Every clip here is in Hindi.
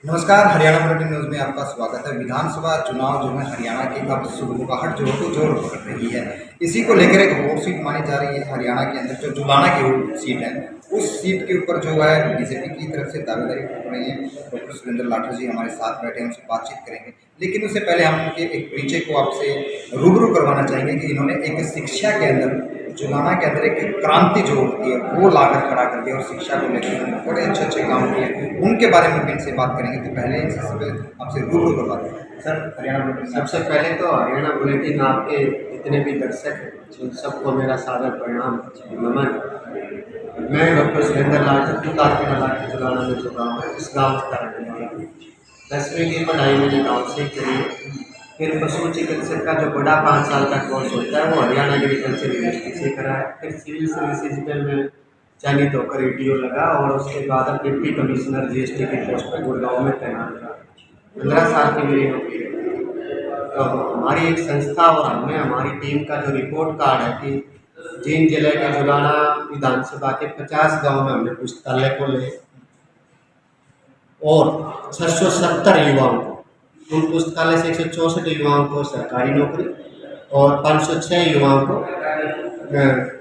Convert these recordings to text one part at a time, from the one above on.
नमस्कार, हरियाणा बुलेटिन न्यूज़ में आपका स्वागत है। विधानसभा चुनाव जो है हरियाणा की अब सुगबुगाहट जो है वो जोर पकड़ रही है। इसी को लेकर एक वोट सीट मानी जा रही है हरियाणा के अंदर, जो जुलाना की वो सीट है। उस सीट के ऊपर जो है बीजेपी की तरफ से दावेदारी कर रही है। डॉक्टर सुरेंद्र लाठर जी हमारे साथ बैठे हैं, उनसे बातचीत करेंगे। लेकिन उससे पहले हम उनके एक परिचय को आपसे रूबरू करवाना चाहेंगे कि इन्होंने एक शिक्षा के अंदर, जुलाना के अंदर एक क्रांति जो होती है वो लाकर खड़ा कर दिया और शिक्षा को लेकर उन्होंने बड़े अच्छे काम किए। उनके बारे में भी इनसे बात करेंगे। तो पहले इनसे आपसे रूबरू करवाते हैं सर। हरियाणा बुलेटिन सबसे पहले तो हरियाणा बुलेटिन आपके जितने भी दर्शक हैं उन सबको मेरा सादर प्रणाम नमन। मैं डॉक्टर सुरेंद्र लाठर जुलाना में जो गाँव है उस गाँव का रहने वाला हूँ। 10वीं की पढ़ाई मैंने गाँव से करी है। फिर पशु चिकित्सक का जो बड़ा 5 साल का कोर्स होता है वो हरियाणा एग्रीकल्चर यूनिवर्सिटी से करा है। फिर सिविल सर्विसेज में मैं चयनित होकर ईटीओ लगा और उसके बाद अब डिप्टी कमिश्नर जीएसटी की पोस्ट पर गुड़गांव में तैनात रहा। 15 साल की मेरी नौकरी रही। तो हमारी एक संस्था और हमने हमारी टीम का जो रिपोर्ट कार्ड है कि जिन जिले के जुलाना विधानसभा के 50 गांव में हमने पुस्तकालय खोले और 670 युवाओं को, उन पुस्तकालय से 164 युवाओं को सरकारी नौकरी और 506 युवाओं को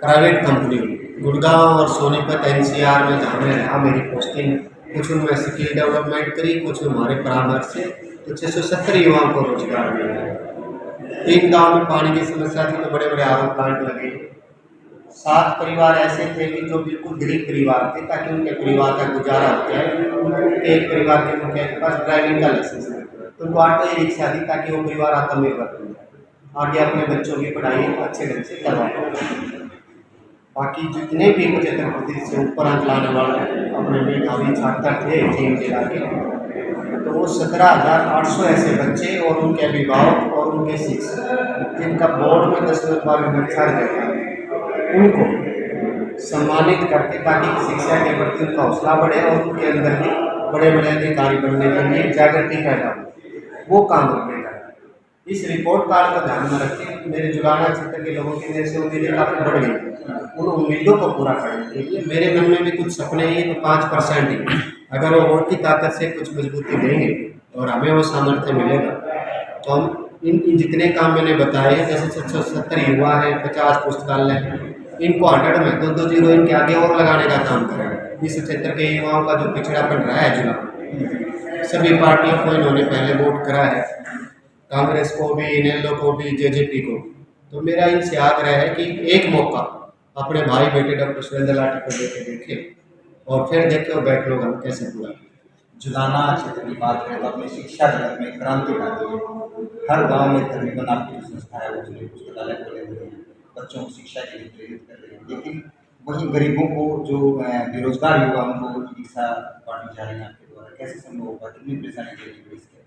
प्राइवेट कंपनी गुड़गांव और सोनीपत एनसीआर में जहाँ में रहा मेरी पोस्टिंग। कुछ उनमें स्किल डेवलपमेंट करी, कुछ हमारे परामर्श से तो 670 युवाओं को रोजगार मिला। 3 गांव में पानी की समस्या थी तो बड़े बड़े आर प्लांट लगे। 7 परिवार ऐसे थे कि जो बिल्कुल गरीब परिवार थे ताकि उनके परिवार का गुजारा हो जाए। एक परिवार के मुखिया के पास ड्राइविंग का लाइसेंस है तो उनको ऑटो ही रिक्शा दी ताकि वो परिवार आत्मनिर्भर बन जाए, आगे अपने बच्चों की पढ़ाई अच्छे ढंग से करवा पाए। बाकी जितने भी 75% से ऊपर अंक लाने वाले अपने मेधावी छात्र थे 3 जिला के, तो वो 17,800 ऐसे बच्चे और उनके अभिभावक और उनके शिक्षक जिनका बोर्ड में 10-12 में अच्छा रिजल्ट है उनको सम्मानित करके ताकि शिक्षा के प्रति उनका हौसला बढ़े और उनके अंदर भी बड़े बड़े अधिकारी बनने के लिए जागृति पैदा हो, वो काम हमने करा। इस रिपोर्ट कार्ड को ध्यान में रखते मेरे जुलाना क्षेत्र के लोगों की जैसे उम्मीदें काफ़ी बढ़ गई। उन उम्मीदों को पूरा करने के लिए मेरे मन में भी कुछ सपने ही तो 5% ही, अगर वो वोट की ताकत से कुछ मजबूती देंगे और हमें वो सामर्थ्य मिलेगा तो हम इन जितने काम मैंने बताए हैं, जैसे 670 युवा है, 50 पुस्तकालय हैं, इनको 100 में 2-2 जीरो इनके आगे और लगाने का काम करेंगे। इस क्षेत्र के युवाओं का जो पिछड़ापन रहा है जुला, सभी पार्टियों को इन्होंने पहले वोट करा है, कांग्रेस को भी, इनेलो को भी, जेजेपी को। तो मेरा इनसे आग्रह है कि एक मौका अपने भाई बेटे डॉक्टर सुरेंद्र लाठर को देके देखे और फिर देखे और बैठ लोग हम कैसे पूरा। जुलाना क्षेत्र की बात करें तो अपनी शिक्षा जगत में क्रांति लाती है। हर गांव में तकरीबन आपकी जो संस्था है वो जो पुस्तकालय खोले हुए हैं, बच्चों को शिक्षा के लिए प्रेरित कर रही है। लेकिन वहीं गरीबों को, जो बेरोजगार युवाओं को शिक्षा बांटी जा रही है आपके द्वारा, कैसे संभव होगा, कितनी परेशानी झेलनी इसके?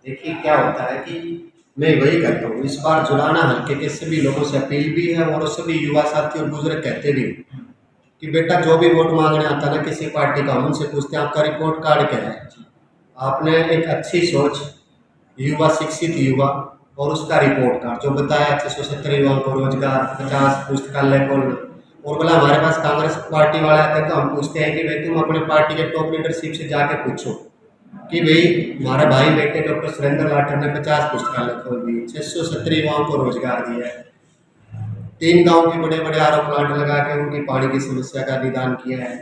देखिए क्या होता है कि मैं वही कहता हूँ, इस बार जुलाना हल्के के सभी लोगों से अपील भी है और सभी युवा साथी और बुजुर्ग कहते भी कि बेटा जो भी वोट मांगने आता है ना किसी पार्टी का, उनसे पूछते हैं आपका रिपोर्ट कार्ड क्या है। आपने एक अच्छी सोच, युवा शिक्षित युवा और उसका रिपोर्ट कार्ड जो बताया 670 युवाओं को रोजगार, 50 पुस्तकालय खोलना, और बोला हमारे पास कांग्रेस पार्टी वाले आते हैं तो हम पूछते हैं कि भाई तुम अपने पार्टी के टॉप लीडरशिप से जाके पूछो कि भाई हमारा भाई बेटे डॉक्टर सुरेंद्र लाठर ने 50 पुस्तकालय खोल दिए, 670 युवाओं को रोजगार दिया है, 3 गांव के बड़े बड़े आर प्लांट लगा के उनकी पानी की समस्या का निदान किया है,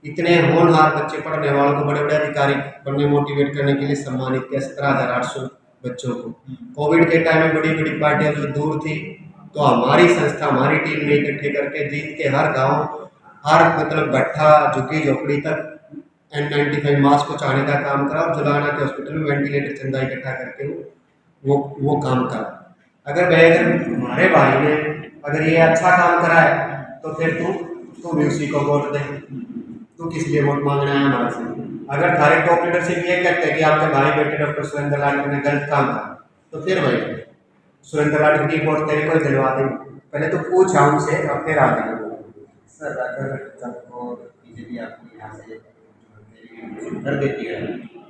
इतने होनहार बच्चे पढ़ने वालों को बड़े बड़े अधिकारी बनने मोटिवेट करने के लिए सम्मानित किया 17,800 बच्चों को। कोविड के टाइम में बड़ी बड़ी पार्टियां जो दूर थी तो हमारी संस्था, हमारी टीम ने इकट्ठे करके जीत के हर गाँव, हर मतलब भट्ठा झुग्गी झोपड़ी तक N95 मास्क पहुँचाने का काम करा और जुलाना के हॉस्पिटल में वेंटिलेटर चंदा इकट्ठा करके वो काम करा। अगर हमारे भाई ने अगर ये अच्छा काम करा है तो फिर तू भी उसी को वोट दे, तू किस लिए वोट मांगना है हमारे से। अगर थारे टॉप लीडरशिप ये कहते हैं कि आपके भाई बेटे डॉक्टर सुरेंद्र लाठर ने गलत काम करा तो फिर भाई सुरेंद्र लाठर की वोट तेरे को दिलवा देंगे, पहले तो पूछ उनसे और फिर आ देंगे। सर, अगर सबको बीजेपी आपको यहाँ से कर देती है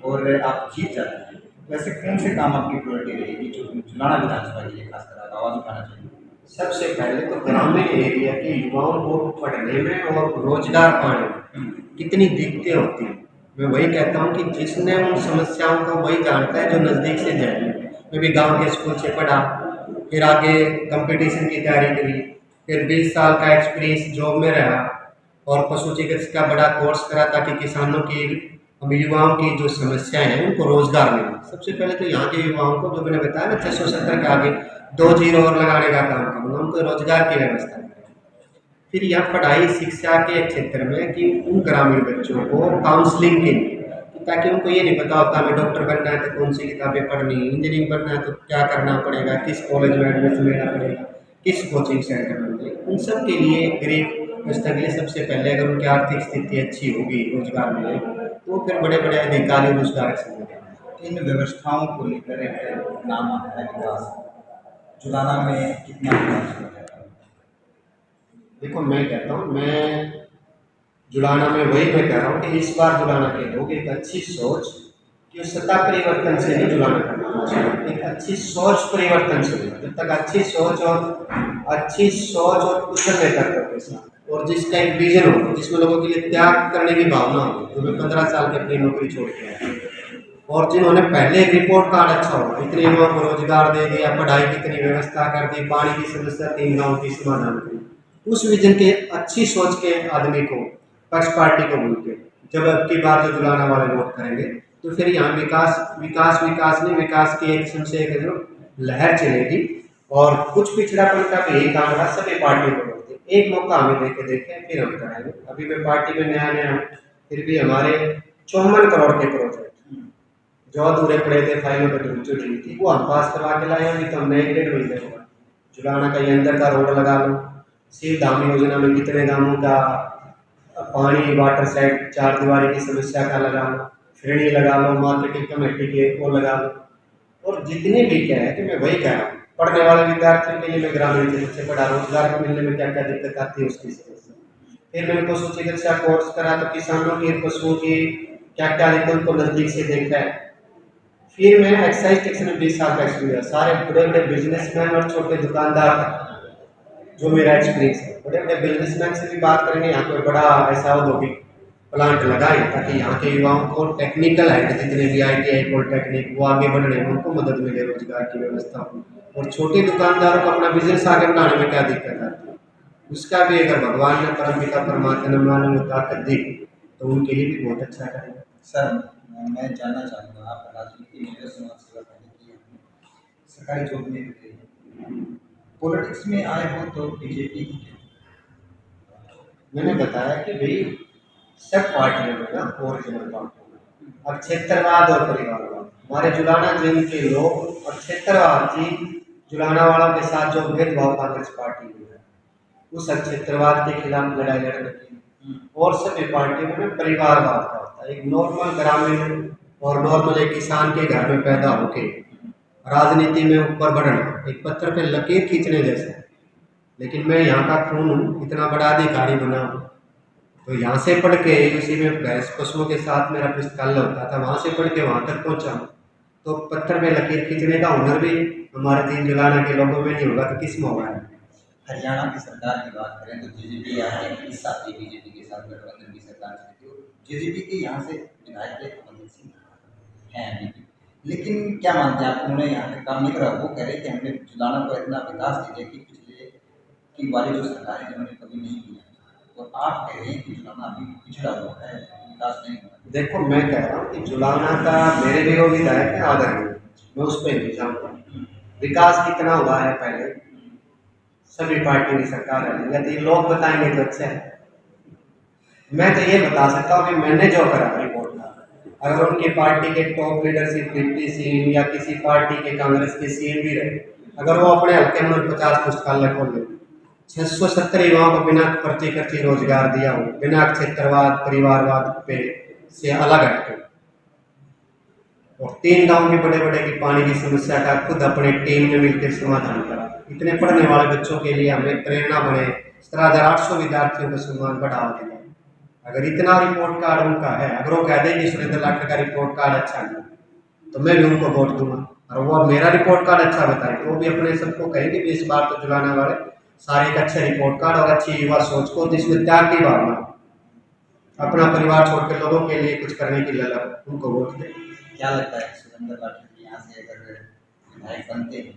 और आप जीत जाते हैं, वैसे कौन से काम आपकी प्रायोरिटी रहेगी जो जुलाना विधानसभा के लिए खासकर आप आवाज़ उठाना चाहिए? सबसे पहले तो ग्रामीण एरिया के युवाओं को पढ़ने में और रोजगार पाने में कितनी दिक्कतें होती हैं, मैं वही कहता हूँ कि जिसने उन समस्याओं को वही जानता है जो नज़दीक से जाए। मैं भी गांव के स्कूल से पढ़ा, फिर आगे कंपटीशन की तैयारी करी, फिर 20 साल का एक्सपीरियंस जॉब में रहा और पशु चिकित्सा का बड़ा कोर्स करा ताकि किसानों की, हम युवाओं की जो समस्याएं हैं उनको रोजगार मिले। सबसे पहले तो यहाँ के युवाओं को, जो मैंने बताया ना 670 के आगे 2 जीरो और लगाने का काम करना, उनको रोजगार की व्यवस्था करें। फिर यह पढ़ाई शिक्षा के क्षेत्र में कि उन ग्रामीण बच्चों को काउंसलिंग के लिए, ताकि उनको ये नहीं पता होता हमें डॉक्टर बनना है तो कौन सी किताबें पढ़नी, इंजीनियरिंग बनना है तो क्या करना पड़ेगा, किस कॉलेज में एडमिशन लेना पड़ेगा, किस कोचिंग सेंटर में पड़ेगा। उन सब के लिए गरीब व्यवस्था के लिए सबसे पहले अगर उनकी आर्थिक स्थिति अच्छी होगी, रोजगार मिलेगा, तो फिर बड़े बड़े अधिकारी रोजगार से। इन व्यवस्थाओं को लेकर एक नाम आता है विकास। जुलाना में कितना विकास हुआ है? देखो मैं कहता हूँ, मैं जुलाना में वही मैं कह रहा हूँ कि इस बार जुलाना के लोग एक अच्छी सोच, कि उस सत्ता परिवर्तन से नहीं जुलाना करना चाहिए, एक अच्छी सोच परिवर्तन से। जब तक अच्छी सोच और कुशल नेतृत्व के साथ, और जिसका एक विजन हो, जिसमें लोगों के लिए त्याग करने की भावना हो, जो मैं 15 साल की अपनी नौकरी छोड़ के आया, और जिन्होंने पहले एक रिपोर्ट कार्ड अच्छा होगा, इतने युवाओं को रोजगार दे दिया, पढ़ाई की इतनी व्यवस्था कर दी, पानी की समस्या 3 गाँव की समाधान की, उस विजन के अच्छी सोच के आदमी को, पक्ष पार्टी को भूल के जब अब की बार जो जुलाना वाले वोट करेंगे, तो फिर यहाँ विकास विकास विकास नहीं, विकास की एक किस्म से एक लहर चलेगी। और कुछ पिछड़ापन का भी यही काम रहा, सभी पार्टी को बोलते एक मौका हमें देके देखें फिर हम कराएंगे। अभी मैं पार्टी में नया नया, फिर भी हमारे 54 करोड़ के प्रोजेक्ट जो अधूरे पड़े थे, फाइलों पर धूल चढ़ी हुई थी, वो हम पास करवा के लाए। अभी तो हमने 1-1.5 महीने हुआ। जुलाना का ये अंदर का रोड लगा लो, शिव धाम योजना में कितने गांवों का पानी, वाटर सेट, 4 दीवारी की समस्या का लगा लो, श्रेणी लगा लो, मार्केटिंग कमेटी के वो लगा लो, और जितने भी क्या है कि मैं वही कह रहा हूँ, पढ़ने वाले विद्यार्थियों के लिए मैं ग्रामीण क्षेत्र से पढ़ा, रोजगार मिलने में क्या क्या दिक्कत आती है उसकी समस्या। फिर मैंने पशु चिकित्सा कोर्स करा, तो किसानों की, पशुओं की क्या क्या दिक्कत उनको नजदीक से देखा है। फिर मैं एक्साइज टैक्स में 20 साल का एक्सपीरियंस, सारे बड़े बड़े बिजनेसमैन और छोटे दुकानदार जो मेरा एक्सपीरियंस है, बड़े बड़े बिजनेसमैन से भी बात करेंगे, यहाँ पे बड़ा ऐसा औद्योगिक प्लांट लगाए ताकि यहाँ के युवाओं को टेक्निकल है, जितने भी ITI पॉलिटेक्निक वो आगे बढ़ रहे हैं, उनको मदद मिले, रोजगार की व्यवस्था हो। और छोटे दुकानदारों को अपना बिजनेस आगे बढ़ाने में क्या दिक्कत आती है, उसका भी अगर भगवान ने, परमपिता परमात्मा ने मानव को ताकत दी, तो उनके लिए भी बहुत अच्छा करेगा। सर, मैं जानना चाहूँगा, आप राजनीति में समाज सेवा करने की सरकारी जॉब में भी, पॉलिटिक्स में आए हो तो बीजेपी की क्यों? मैंने बताया कि भाई सब पार्टियों में ना ओरिजिनल पार्टी, अब क्षेत्रवाद और परिवारवाद, हमारे जुलाना जिले के लोग और क्षेत्रवाद जी जुलाना वालों के साथ जो भेदभाव कांग्रेस पार्टी में है, उस क्षेत्रवाद के खिलाफ लड़ाई लड़ रही है। और सभी पार्टियों में परिवारवाद का होता है, एक नॉर्मल ग्रामीण और नॉर्मल एक किसान के घर में पैदा होके राजनीति में ऊपर बढ़ना एक पत्थर पे लकीर खींचने जैसा है। लेकिन मैं यहाँ का खून हूँ, इतना बड़ा अधिकारी बना हूँ, तो यहाँ से पढ़ के उसी में भैंस पशुओं के साथ मेरा पुस्तकालय होता था, वहाँ से पढ़ के वहाँ तक पहुँचा हूँ। तो पत्थर पे लकीर खींचने का हुनर भी हमारे 3 जुलाना के लोगों में नहीं होगा तो किस में होगा। हरियाणा की सरकार की बात करें तो JJP के साथ, बीजेपी के साथ गठबंधन की सरकार चलती है। JJP के यहाँ से विधायक थे अमरजीत सिंह हैं अभी भी, लेकिन क्या मानते हैं आप, उन्होंने यहाँ पे काम नहीं करा? वो कह रहे कि हमने जुलाना को इतना विकास दीजिए कि पिछले की वाली जो सरकार है जिन्होंने कभी नहीं किया, और आप कह रहे हैं कि जुलाना अभी पिछड़ा हुआ है, विकास नहीं हुआ। देखो मैं कह रहा हूँ कि जुलाना का मेरे लिए वो विधायक है आदरणीय, मैं उस पर नहीं जाऊँगा। विकास कितना हुआ है पहले सभी पार्टियों की सरकार है, यदि लोग बताएंगे तो अच्छा है। मैं तो ये बता सकता हूँ कि मैंने जो करा रिपोर्ट का, अगर उनकी पार्टी के टॉप लीडरशिप डिप्टी CM या किसी पार्टी के कांग्रेस के CM भी रहे, अगर वो अपने हल्के में 50 पुस्तकालय खोल ले, 670 युवाओं को बिना प्रति रोजगार दिया हो, बिना क्षेत्रवाद परिवारवाद पे से अलग हटके, और 3 गांव के बड़े बड़े की पानी की समस्या का खुद अपने टीम में मिलकर समाधान करा। इतने पढ़ने वाले बच्चों के लिए हमें प्रेरणा बने, 17,800 विद्यार्थियों का सम्मान बढ़ावा दिया। अगर इतना रिपोर्ट कार्ड उनका है, अगर वो कह दें कि सुरेंद्र लाठर का रिपोर्ट कार्ड अच्छा नहीं, तो मैं भी उनको वोट दूंगा। और वो मेरा रिपोर्ट कार्ड अच्छा बताए तो वो भी अपने सबको कहेंगे कि इस बार तो जुलाना वाले सारे एक अच्छे रिपोर्ट कार्ड और अच्छी युवा सोच को जिसमें त्याग की भावना, अपना परिवार छोड़ के लोगों के लिए कुछ करने की ललक, उनको वोट दें। क्या लगता है सुरेंद्र राठौर यहाँ से अगर विधायक बनते हैं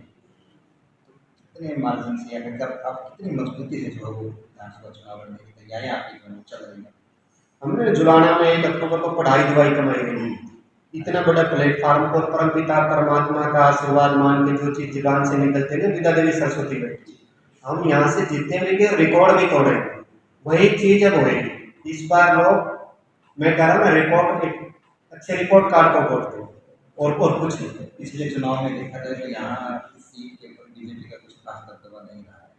तो कितने मार्जिन से या फिर कब आप कितनी मजबूती से जो है वो विधानसभा चुनाव लड़ने की तैयारी आपकी जो है वो चल रही है? हमने जुलाना में 1 अक्टूबर को पढ़ाई दवाई कमाई गई, इतना बड़ा प्लेटफार्म पर परम पिता परमात्मा का आशीर्वाद मान के जो चीज जुबान से निकलते थे, विद्या देवी सरस्वती बैठी, हम यहाँ से जीतने भी गए, रिकॉर्ड भी तोड़े, वही चीज अब होगी इस बार। लोग, मैं कह रहा हूँ ना, रिपोर्ट अच्छे रिपोर्ट कार्ड को वोट दो और कुछ नहीं। पिछले चुनाव में देखा जाए तो यहाँ इस सीट के ऊपर बीजेपी का कुछ खास दबदबा नहीं रहा है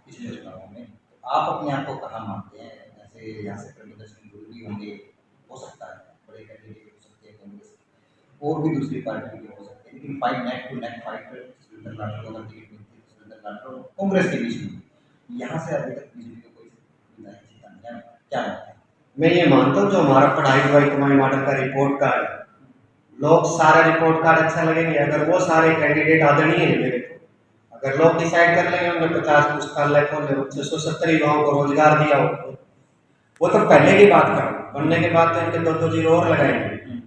पिछले चुनावों में। तो आप अपने आप को कहाँ मानते हैं? जैसे यहाँ से प्रदर्शन जरूरी होंगे, हो सकता है बड़े कैंडिडेट हो सकते हैं कांग्रेस और भी दूसरी पार्टी के हो सकते हैं, लेकिन fight neck to neck fight Surendra Rathore अगर टिकट मिलती है सुरेंद्र राठौर कांग्रेस के बीच में, यहाँ से अभी तक बीजेपी को कोई विधायक जीता नहीं है, क्या लगता है? मैं ये मानता हूँ जो हमारा पढ़ाई दवाई कमाई मॉडल का रिपोर्ट कार्ड है, लोग सारा रिपोर्ट कार्ड अच्छा लगेंगे अगर वो सारे कैंडिडेट आदरणीय है मेरे को। अगर लोग डिसाइड कर लेंगे हमने 50 पुस्तकालय खोले, 670 युवाओं को रोजगार दिया हो, वो तो पहले की बात कर, बनने के बाद तो इनके 2 जीरो और लगाएंगे।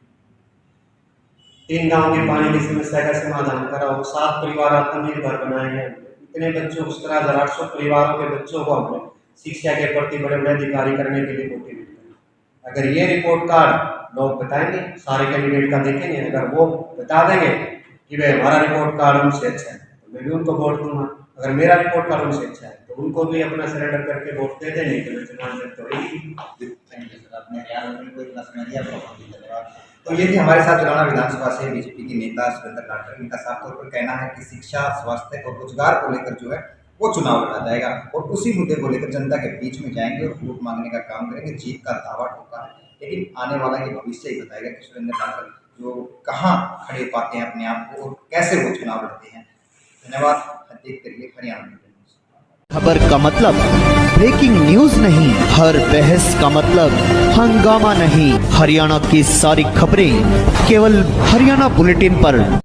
3 गाँव की पानी की समस्या का समाधान कराओ, 7 परिवार आत्मनिर्भर बनाए हैं, इतने बच्चों को 17,800 परिवारों के बच्चों को हमने शिक्षा के प्रति बड़े बड़े अधिकारी करने के लिए मोटिवेट करें। अगर ये रिपोर्ट कार्ड लोग बताएंगे, सारे कैंडिडेट का देखेंगे, अगर वो बता देंगे कि भाई हमारा रिपोर्ट कार्ड उनसे अच्छा है तो मैं भी उनको वोट दूंगा, अगर मेरा रिपोर्ट कार्ड उनसे अच्छा है तो उनको भी अपना सरेंडर करके वोट दे देंगे तो मैं चुनाव जीत होगी। थैंक यू सर, आपने हरियाणा को इतना समय दिया, बहुत बहुत धन्यवाद। तो ये थी हमारे साथ जुलाना विधानसभा से बीजेपी की नेता सुरेंद्र राठौर। इनका साफ तौर पर कहना है कि शिक्षा, स्वास्थ्य और रोजगार को लेकर जो है वो चुनाव लड़ा जाएगा और उसी मुद्दे को लेकर जनता के बीच में जाएंगे और वोट मांगने का काम करेंगे। जीत का दावा ठोका है, लेकिन आने वाला ये भविष्य ही बताएगा कि सुरेंद्र राठौर जो कहाँ खड़े पाते हैं अपने आप को और कैसे वो चुनाव लड़ते हैं। धन्यवाद, देखते रहिए हरियाणा न्यूज़। खबर का मतलब ब्रेकिंग न्यूज नहीं, हर बहस का मतलब हंगामा नहीं। हरियाणा की सारी खबरें केवल हरियाणा बुलेटिन पर।